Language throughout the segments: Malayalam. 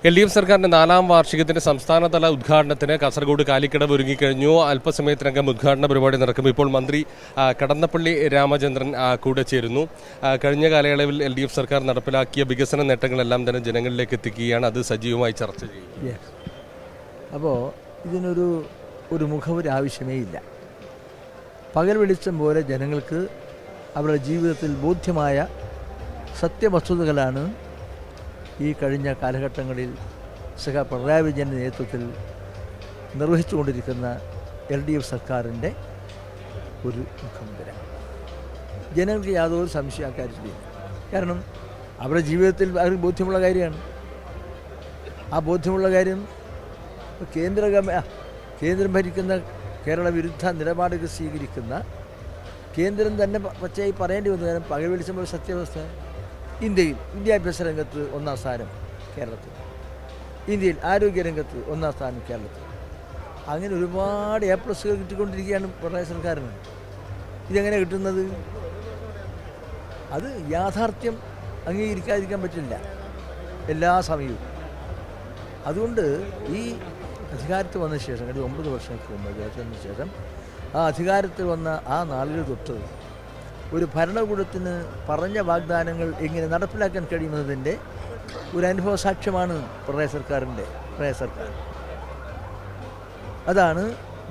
LDF സർക്കാരിന്റെ 4ാം വാർഷികത്തിന്റെ സംസ്ഥാനതല ഉദ്ഘാടനത്തിന് കാസർഗോഡ് കാലിക്കടവ് ഒരുങ്ങിക്കഴിഞ്ഞു. അല്പസമയത്തിനകം ഉദ്ഘാടന പരിപാടി നടക്കും. ഇപ്പോൾ മന്ത്രി കടന്നപ്പള്ളി രാമചന്ദ്രൻ കൂടെ ചേരുന്നു. കഴിഞ്ഞ കാലയളവിൽ LDF സർക്കാർ നടപ്പിലാക്കിയ വികസന നേട്ടങ്ങളെല്ലാം തന്നെ ജനങ്ങളിലേക്ക് എത്തിക്കുകയാണ്. അത് സജീവമായി ചർച്ച ചെയ്യും. അപ്പോൾ ഇതിനൊരു മുഖവുര ആവശ്യമേ ഇല്ല. പകൽ വെളിച്ചം പോലെ ജനങ്ങൾക്ക് അവരുടെ ജീവിതത്തിൽ ബോധ്യമായ സത്യവസ്തുതകളാണ് ഈ കഴിഞ്ഞ കാലഘട്ടങ്ങളിൽ പിണറായി വിജയൻ്റെ നേതൃത്വത്തിൽ നിർവഹിച്ചുകൊണ്ടിരിക്കുന്ന LDF സർക്കാരിൻ്റെ ഒരു മുഖമുദ്ര. ജനങ്ങൾക്ക് യാതൊരു സംശയം അക്കാര്യത്തിലില്ല. കാരണം അവരുടെ ജീവിതത്തിൽ അവർക്ക് ബോധ്യമുള്ള കാര്യമാണ്. ആ ബോധ്യമുള്ള കാര്യം കേന്ദ്രം ഭരിക്കുന്ന കേരള വിരുദ്ധ നിലപാടുകൾ സ്വീകരിക്കുന്ന കേന്ദ്രം തന്നെ പച്ചയായി പറയേണ്ടി വന്നു. കാരണം പകൽ വെളിച്ചം ഒരു സത്യാവസ്ഥ. ഇന്ത്യയിൽ വിദ്യാഭ്യാസ രംഗത്ത് 1ാം സ്ഥാനം കേരളത്തിൽ, ഇന്ത്യയിൽ ആരോഗ്യരംഗത്ത് 1ാം സ്ഥാനം കേരളത്തിൽ. അങ്ങനെ ഒരുപാട് A+ കിട്ടിക്കൊണ്ടിരിക്കുകയാണ് പിണറായി സർക്കാരിന്. ഇതെങ്ങനെ കിട്ടുന്നത്? അത് യാഥാർത്ഥ്യം അംഗീകരിക്കാതിരിക്കാൻ പറ്റില്ല എല്ലാ സമയവും. അതുകൊണ്ട് ഈ അധികാരത്തിൽ വന്ന ശേഷം, കഴിഞ്ഞ 9 വർഷങ്ങൾക്ക് മുമ്പ് അധികാരത്തിൽ വന്ന ശേഷം, ആ അധികാരത്തിൽ വന്ന ആ നാളുകൾ തൊട്ട് ഒരു ഭരണകൂടത്തിന് പറഞ്ഞ വാഗ്ദാനങ്ങൾ എങ്ങനെ നടപ്പിലാക്കാൻ കഴിയുന്നതിൻ്റെ ഒരു അനുഭവ സാക്ഷ്യമാണ് പിണറായി സർക്കാർ. അതാണ്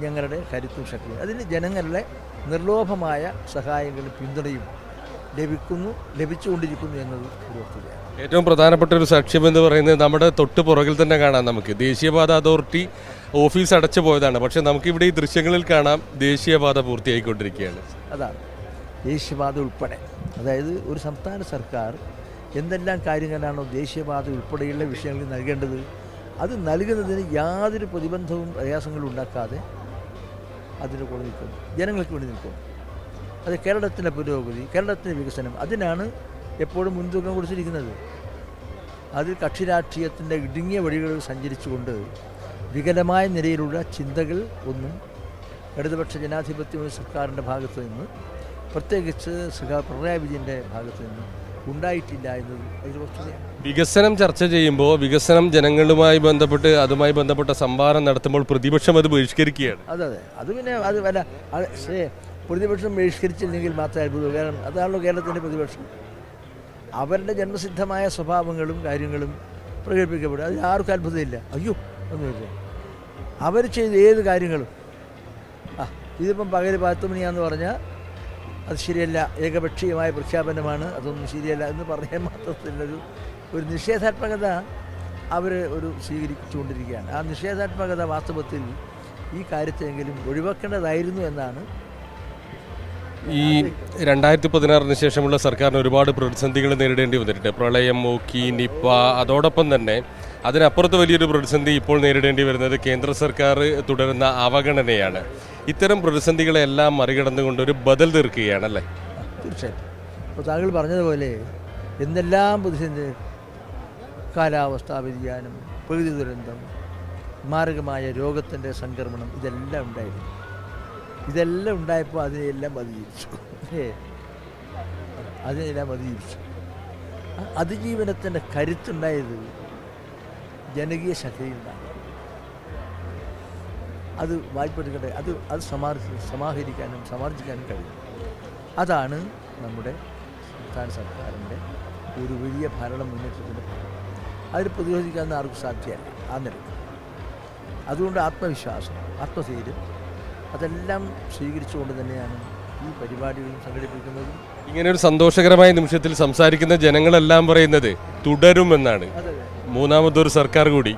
ഞങ്ങളുടെ കരുത്തും ശക്തിയും. അതിന് ജനങ്ങളുടെ നിർലോഭമായ സഹായങ്ങളും പിന്തുണയും ലഭിച്ചുകൊണ്ടിരിക്കുന്നു എന്നത് ഒരു വസ്തുതയാണ്. ഏറ്റവും പ്രധാനപ്പെട്ട ഒരു സാക്ഷ്യം എന്ന് പറയുന്നത് നമ്മുടെ തൊട്ട് പുറകിൽ തന്നെ കാണാം. നമുക്ക് ദേശീയപാത അതോറിറ്റി ഓഫീസ് അടച്ചു പോയതാണ്. പക്ഷേ നമുക്കിവിടെ ഈ ദൃശ്യങ്ങളിൽ കാണാം ദേശീയപാത പൂർത്തിയായിക്കൊണ്ടിരിക്കുകയാണ്. അതാണ് ദേശീയപാത ഉൾപ്പെടെ. അതായത് ഒരു സംസ്ഥാന സർക്കാർ എന്തെല്ലാം കാര്യങ്ങളാണോ ദേശീയപാത ഉൾപ്പെടെയുള്ള വിഷയങ്ങളിൽ നൽകേണ്ടത്, അത് നൽകുന്നതിന് യാതൊരു പ്രതിബന്ധവും പ്രയാസങ്ങളും ഉണ്ടാക്കാതെ അതിന് കൂടെ നിൽക്കുന്നു, ജനങ്ങൾക്ക് വേണ്ടി നിൽക്കുന്നു. അത് കേരളത്തിൻ്റെ പുരോഗതി, കേരളത്തിൻ്റെ വികസനം, അതിനാണ് എപ്പോഴും മുൻതൂക്കം കൊടുത്തിരിക്കുന്നത്. അത് കക്ഷി രാഷ്ട്രീയത്തിൻ്റെ ഇടുങ്ങിയ വഴികളിൽ സഞ്ചരിച്ചുകൊണ്ട് വികലമായ നിലയിലുള്ള ചിന്തകൾ ഒന്നും ഇടതുപക്ഷ ജനാധിപത്യ സർക്കാരിൻ്റെ ഭാഗത്തു നിന്ന്, പ്രത്യേകിച്ച് പിണറായി വിജയൻ്റെ ഭാഗത്തു നിന്ന് ഉണ്ടായിട്ടില്ല എന്നത് ഒരു വസ്തുതയാണ്. വികസനം ചർച്ച ചെയ്യുമ്പോൾ, വികസനം ജനങ്ങളുമായി ബന്ധപ്പെട്ട് അതുമായി ബന്ധപ്പെട്ട സംവാദം നടത്തുമ്പോൾ പ്രതിപക്ഷം അത് ബഹിഷ്കരിക്കുകയാണ്. അതെ, അത് പിന്നെ അത് വല്ല പ്രതിപക്ഷം ബഹിഷ്കരിച്ചില്ലെങ്കിൽ മാത്രമേ അത്ഭുതം. കാരണം അതാണല്ലോ കേരളത്തിൻ്റെ പ്രതിപക്ഷം. അവരുടെ ജന്മസിദ്ധമായ സ്വഭാവങ്ങളും കാര്യങ്ങളും പ്രകടിപ്പിക്കപ്പെടും. അതിൽ ആർക്കും അത്ഭുതമില്ല. അയ്യോ എന്ന് വെച്ചാൽ അവർ ചെയ്ത ഏത് കാര്യങ്ങളും ഇതിപ്പം പകൽ 10 മണിയാന്ന് പറഞ്ഞാൽ അത് ശരിയല്ല, ഏകപക്ഷീയമായ പ്രഖ്യാപനമാണ്, അതൊന്നും ശരിയല്ല എന്ന് പറയാൻ മാത്രത്തിലൊരു നിഷേധാത്മകത അവർ സ്വീകരിച്ചുകൊണ്ടിരിക്കുകയാണ്. ആ നിഷേധാത്മകത വാസ്തവത്തിൽ ഈ കാര്യത്തെങ്കിലും ഒഴിവാക്കേണ്ടതായിരുന്നു എന്നാണ്. ഈ 2016 ശേഷമുള്ള സർക്കാരിന് ഒരുപാട് പ്രതിസന്ധികൾ നേരിടേണ്ടി വന്നിട്ടുണ്ട്. പ്രളയം, മൂക്കി, നിപ്പ, അതോടൊപ്പം തന്നെ അതിനപ്പുറത്ത് വലിയൊരു പ്രതിസന്ധി ഇപ്പോൾ നേരിടേണ്ടി വരുന്നത് കേന്ദ്ര സർക്കാർ തുടരുന്ന അവഗണനയാണ്. ഇത്തരം പ്രതിസന്ധികളെല്ലാം മറികടന്നുകൊണ്ട് ഒരു ബദൽ തീർക്കുകയാണല്ലേ? തീർച്ചയായിട്ടും. അപ്പോൾ താങ്കൾ പറഞ്ഞതുപോലെ എന്തെല്ലാം പ്രതിസന്ധി, കാലാവസ്ഥാ വ്യതിയാനം, പ്രകൃതി ദുരന്തം, മാരകമായ രോഗത്തിൻ്റെ സംക്രമണം, ഇതെല്ലാം ഉണ്ടായിരുന്നു. ഇതെല്ലാം ഉണ്ടായപ്പോൾ അതിനെല്ലാം അതിജീവിച്ചു. അതിജീവനത്തിൻ്റെ കരുത്തുണ്ടായത് ജനകീയ ശക്തിയിലാണ്. അത് വായ്പെടുക്കട്ടെ, അത് സമാഹരിക്കാനും സമാർജിക്കാനും കഴിയും. അതാണ് നമ്മുടെ സംസ്ഥാന സർക്കാരിൻ്റെ ഒരു വലിയ ഭരണം മുന്നേറ്റത്തിൻ്റെ ഭാഗം. അതിൽ പ്രതിരോധിക്കാൻ ആർക്കും സാധ്യമല്ല ആ നിലയ്ക്ക്. അതുകൊണ്ട് ആത്മവിശ്വാസം, ആത്മധൈര്യം, അതെല്ലാം സ്വീകരിച്ചുകൊണ്ട് തന്നെയാണ് ഈ പരിപാടികളും സംഘടിപ്പിക്കുന്നത്. ഇങ്ങനെ ഒരു സന്തോഷകരമായ നിമിഷത്തിൽ സംസാരിക്കുന്ന ജനങ്ങളെല്ലാം പറയുന്നത് തുടരുമെന്നാണ്. മൂന്നാമതൊരു സർക്കാർ കൂടി.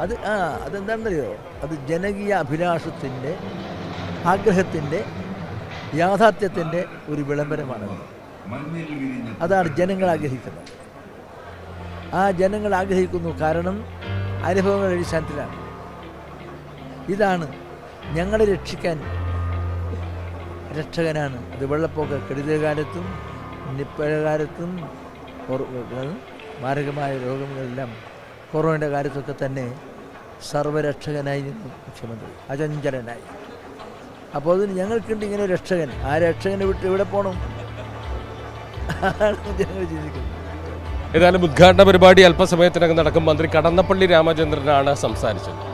അതെന്താണെന്നറിയോ? അത് ജനകീയ അഭിലാഷത്തിൻ്റെ, ആഗ്രഹത്തിൻ്റെ, യാഥാർത്ഥ്യത്തിൻ്റെ ഒരു വിളംബരമാണ്. അതാണ് ജനങ്ങൾ ആഗ്രഹിക്കുന്നത്. ആ ജനങ്ങൾ ആഗ്രഹിക്കുന്നു. കാരണം അനുഭവങ്ങളുടെ അടിസ്ഥാനത്തിലാണ്. ഇതാണ് ഞങ്ങളെ രക്ഷിക്കാൻ രക്ഷകനാണ്. അത് വെള്ളപ്പൊക്ക കെടുതികാലത്തും നിപ്പകാലത്തും മാരകമായ രോഗങ്ങളെല്ലാം കൊറോണയുടെ കാര്യത്തൊക്കെ തന്നെ സർവ്വരക്ഷകനായി നിന്നു മുഖ്യമന്ത്രി, അചഞ്ചലനായി. അപ്പോൾ അതിന് ഞങ്ങൾക്കുണ്ട് ഇങ്ങനെ രക്ഷകൻ. ആ രക്ഷകനെ വിട്ട് എവിടെ പോകണം? ജനങ്ങൾ ചിന്തിക്കുന്നത്. ഏതായാലും ഉദ്ഘാടന പരിപാടി അല്പസമയത്തിനകം നടക്കും. മന്ത്രി കടന്നപ്പള്ളി രാമചന്ദ്രനാണ് സംസാരിച്ചത്.